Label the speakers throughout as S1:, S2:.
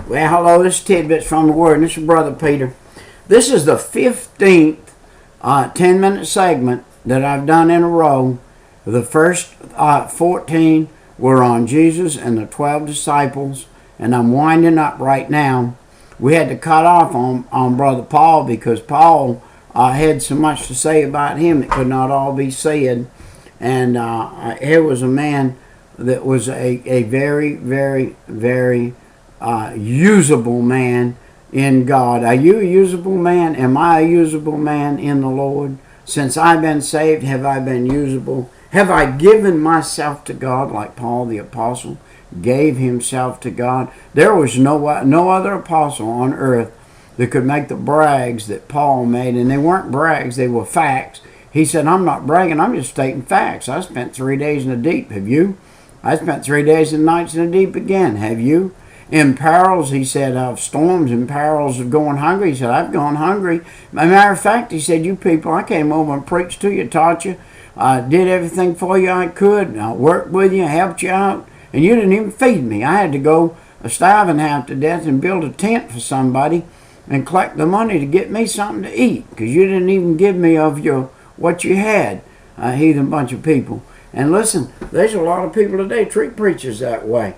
S1: Well, hello, this is Tidbits from the Word, and this is Brother Peter. This is the 15th 10-minute segment that I've done in a row. The first 14 were on Jesus and the 12 disciples, and I'm winding up right now. We had to cut off on Brother Paul because Paul had so much to say about him it could not all be said. And here was a man that was a very, very, very usable man in God. Are you a usable man? Am I a usable man in the Lord? Since I've been saved, have I been usable? Have I given myself to God like Paul the apostle gave himself to God? There was no other apostle on earth that could make the brags that Paul made, and they weren't brags, they were facts. He said, I'm not bragging, I'm just stating facts. I spent 3 days in the deep. Have you? I spent 3 days and nights in the deep again. Have you? In perils, he said, of storms and perils of going hungry. He said, I've gone hungry. As a matter of fact, he said, you people, I came over and preached to you, taught you, did everything for you I could, worked with you, helped you out, and you didn't even feed me. I had to go starving half to death and build a tent for somebody and collect the money to get me something to eat, because you didn't even give me of what you had, heathen bunch of people. And listen, there's a lot of people today treat preachers that way.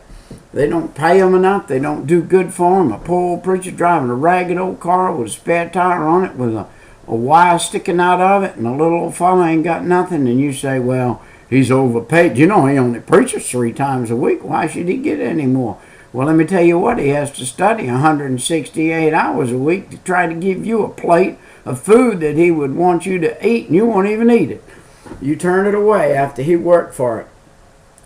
S1: They don't pay them enough. They don't do good for them. A poor old preacher driving a ragged old car with a spare tire on it with a wire sticking out of it, and a little old fellow ain't got nothing, and you say, well, he's overpaid. You know, he only preaches 3 times a week. Why should he get any more? Well, let me tell you what, he has to study 168 hours a week to try to give you a plate of food that he would want you to eat, and you won't even eat it. You turn it away after he worked for it.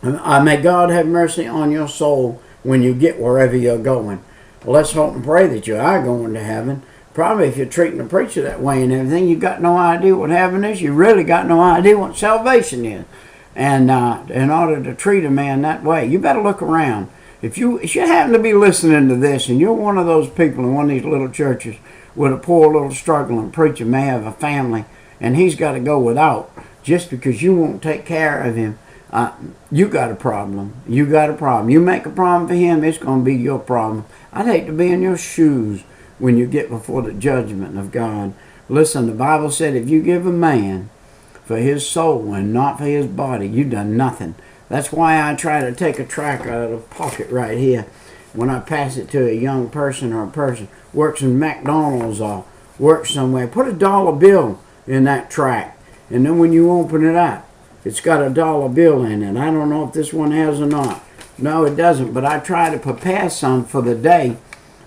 S1: May God have mercy on your soul when you get wherever you're going. Well, let's hope and pray that you are going to heaven. Probably if you're treating a preacher that way and everything, you got no idea what heaven is. You really got no idea what salvation is. And in order to treat a man that way, you better look around. If you happen to be listening to this and you're one of those people in one of these little churches with a poor little struggling preacher may have a family and he's got to go without just because you won't take care of him, you got a problem. You got a problem. You make a problem for him, it's going to be your problem. I'd hate to be in your shoes when you get before the judgment of God. Listen, the Bible said if you give a man for his soul and not for his body, you've done nothing. That's why I try to take a tract out of the pocket right here when I pass it to a young person or a person works in McDonald's or works somewhere. Put a dollar bill in that tract, and then when you open it up, it's got a dollar bill in it. I don't know if this one has or not. No, it doesn't, but I try to prepare some for the day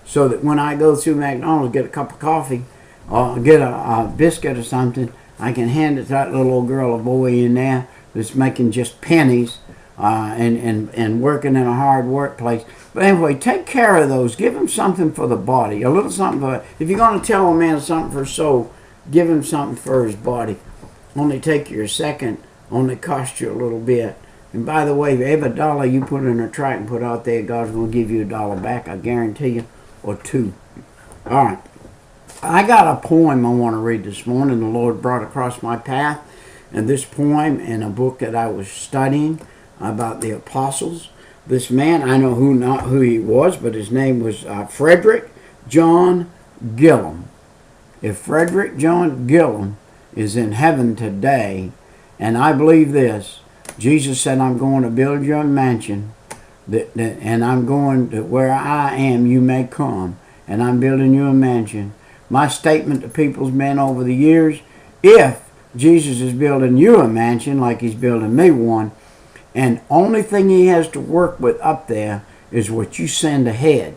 S1: so that when I go through McDonald's, get a cup of coffee or get a biscuit or something, I can hand it to that little old girl or boy in there that's making just pennies and working in a hard workplace. But anyway, take care of those. Give them something for the body, a little something for, if you're going to tell a man something for his soul, give him something for his body. Only take you a second, only cost you a little bit. And by the way, every dollar you put in a tract and put out there, God's going to give you $1 back, I guarantee you, or 2. All right. I got a poem I want to read this morning. The Lord brought across my path. And this poem in a book that I was studying about the apostles. This man, I know not who he was, but his name was Frederick John Gillum. If Frederick John Gillum is in heaven today, and I believe this, Jesus said, I'm going to build you a mansion, and I'm going to where I am, you may come, and I'm building you a mansion. My statement to people's men over the years, if Jesus is building you a mansion like he's building me one, and only thing he has to work with up there is what you send ahead.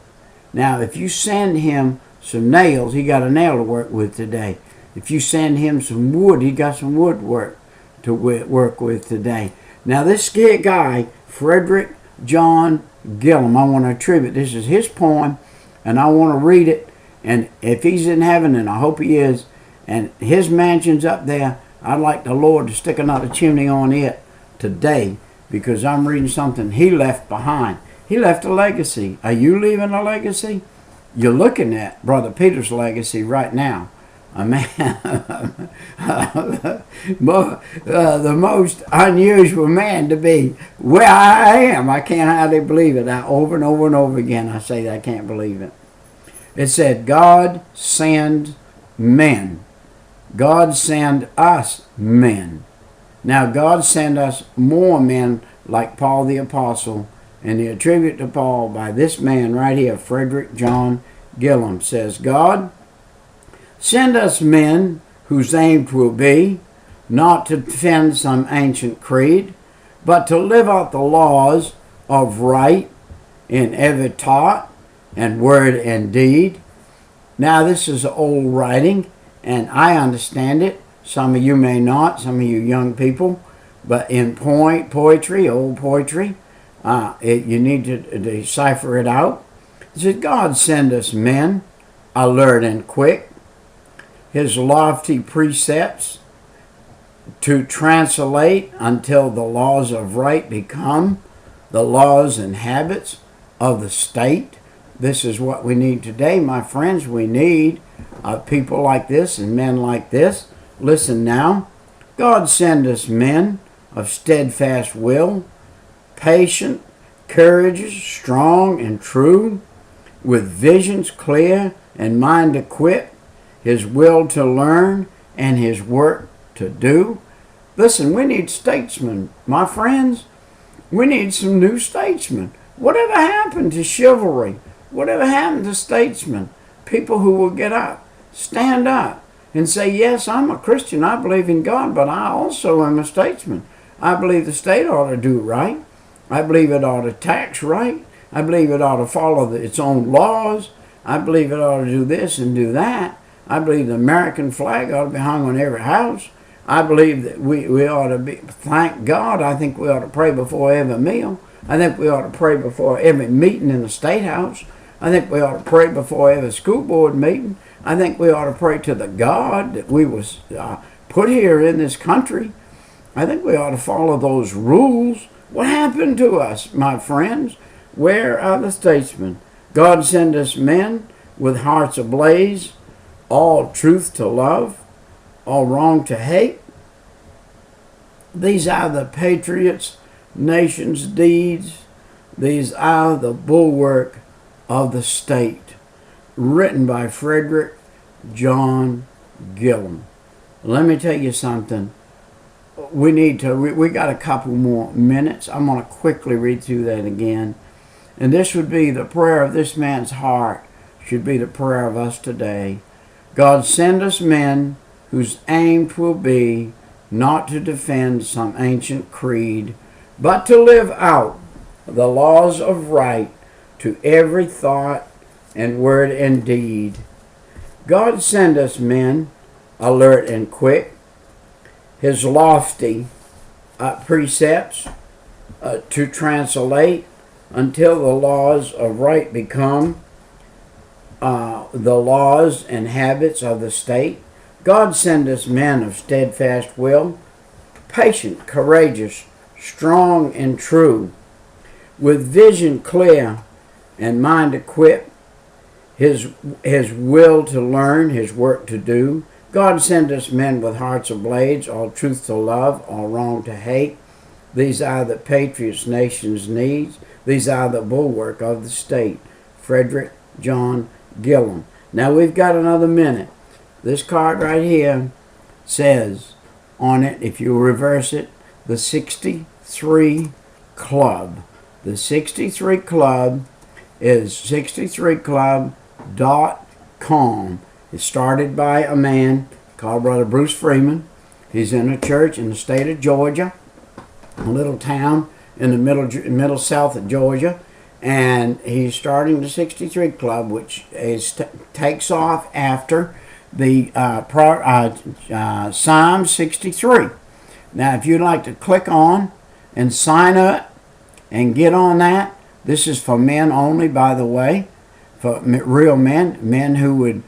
S1: Now, if you send him some nails, he got a nail to work with today. If you send him some wood, he got some wood work to work with today. Now, this guy, Frederick John Gillum, I want to attribute, this is his poem, and I want to read it. And if he's in heaven, and I hope he is, and his mansion's up there, I'd like the Lord to stick another chimney on it today, because I'm reading something he left behind. He left a legacy. Are you leaving a legacy? You're looking at Brother Peter's legacy right now. a man, the most unusual man to be where I am. I can't hardly believe it. Over and over and over again, I say that I can't believe it. It said, God send men. God send us men. Now, God send us more men like Paul the Apostle, and the attribute to Paul by this man right here, Frederick John Gillum, says, God, send us men whose aim will be not to defend some ancient creed, but to live out the laws of right in every thought and word and deed. Now, this is old writing, and I understand it. Some of you may not, some of you young people, but in poetry, old poetry, you need to decipher it out. It says, God send us men, alert and quick, his lofty precepts to translate until the laws of right become the laws and habits of the state. This is what we need today, my friends. We need people like this and men like this. Listen now. God send us men of steadfast will, patient, courageous, strong, and true, with visions clear and mind equipped, his will to learn and his work to do. Listen, we need statesmen, my friends. We need some new statesmen. Whatever happened to chivalry? Whatever happened to statesmen? People who will get up, stand up, and say, yes, I'm a Christian. I believe in God, but I also am a statesman. I believe the state ought to do right. I believe it ought to tax right. I believe it ought to follow its own laws. I believe it ought to do this and do that. I believe the American flag ought to be hung on every house. I believe that we ought to thank God. I think we ought to pray before every meal. I think we ought to pray before every meeting in the State House. I think we ought to pray before every school board meeting. I think we ought to pray to the God that we was put here in this country. I think we ought to follow those rules. What happened to us, my friends? Where are the statesmen? God send us men with hearts ablaze, all truth to love, all wrong to hate. These are the patriots' nation's deeds. These are the bulwark of the state. Written by Frederick John Gillum. Let me tell you something. We got a couple more minutes. I'm going to quickly read through that again. And this would be the prayer of this man's heart, should be the prayer of us today. God send us men whose aim will be not to defend some ancient creed, but to live out the laws of right to every thought and word and deed. God send us men alert and quick, his lofty precepts to translate until the laws of right become the laws and habits of the state. God send us men of steadfast will, patient, courageous, strong, and true, with vision clear and mind equipped, his will to learn, his work to do. God send us men with hearts ablaze, all truth to love, all wrong to hate. These are the patriots' nation's needs. These are the bulwark of the state. Frederick John Gillum. Now we've got another minute. This card right here says on it, if you reverse it, the 63 Club. The 63 Club is 63club.com. It's started by a man called Brother Bruce Freeman. He's in a church in the state of Georgia, a little town in the middle south of Georgia, and he's starting the 63 Club, which takes off after the Psalm 63. Now, if you'd like to click on and sign up and get on that, this is for men only, by the way, for real men who would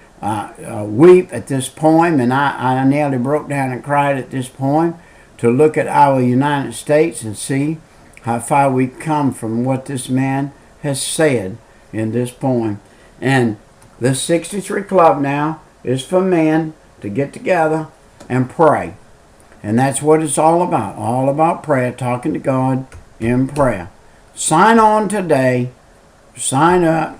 S1: weep at this poem, and I nearly broke down and cried at this poem, to look at our United States and see how far we've come from what this man has said in this poem. And the 63 Club now is for men to get together and pray. And that's what it's all about prayer, talking to God in prayer. Sign on today. Sign up.